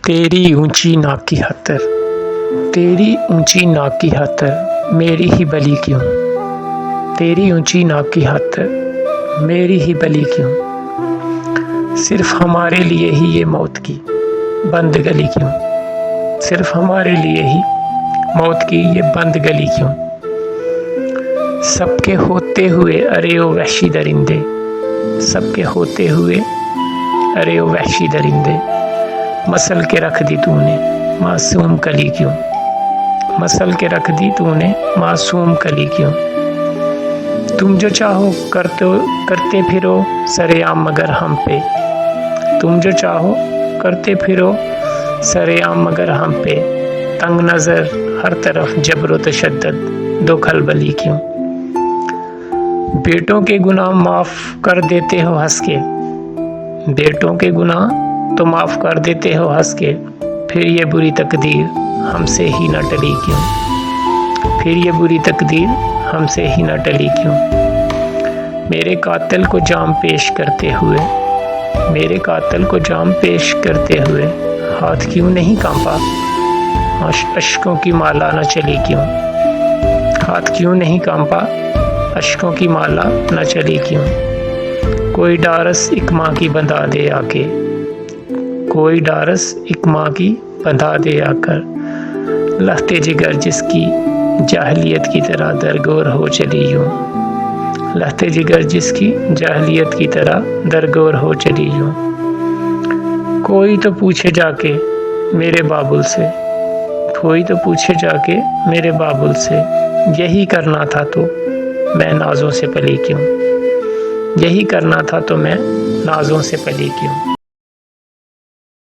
तेरी ऊंची नाक की खातिर, तेरी ऊंची नाक की खातिर मेरी ही बली क्यों, तेरी ऊंची नाक की खातिर मेरी ही बली क्यों, सिर्फ हमारे लिए ही ये मौत की बंद गली क्यों, सिर्फ हमारे लिए ही मौत की ये बंद गली क्यों। सबके होते हुए अरे ओ वहशी दरिंदे, सबके होते हुए अरे ओ वहशी दरिंदे, मसल के रख दी तूने मासूम कली क्यों, मसल के रख दी तूने मासूम कली क्यों। तुम जो चाहो करते फिरो सरेआम मगर हम पे, तुम जो चाहो करते फिरो सरेआम मगर हम पे, तंग नज़र हर तरफ जबरो तशद्दद दो खलबली क्यों। बेटों के गुनाह माफ़ कर देते हो हंस के, बेटों के गुनाह तो माफ़ कर देते हो हंस के, फिर ये बुरी तकदीर हमसे ही न टली क्यों, फिर ये बुरी तकदीर हमसे ही न टली क्यों। मेरे कातिल को जाम पेश करते हुए, मेरे कातिल को जाम पेश करते हुए हाथ क्यों नहीं कांपा, अश्कों की माला न चली क्यों, हाथ क्यों नहीं कांपा, अश्कों की माला न चली क्यों। कोई डारस एक माँ की बंधा दे आके, कोई डारस एक माँ की बंधा दे आकर, लहते जिगर जिसकी जाहलियत की तरह दरगोर हो चली यूं, लहते जिगर जिसकी जाहलियत की तरह दरगोर हो चली यूं। कोई तो पूछे जाके मेरे बाबुल से, कोई तो पूछे जाके मेरे बाबुल से, यही करना था तो मैं नाज़ों से पली क्यों, यही करना था तो मैं नाज़ों से पली क्यों।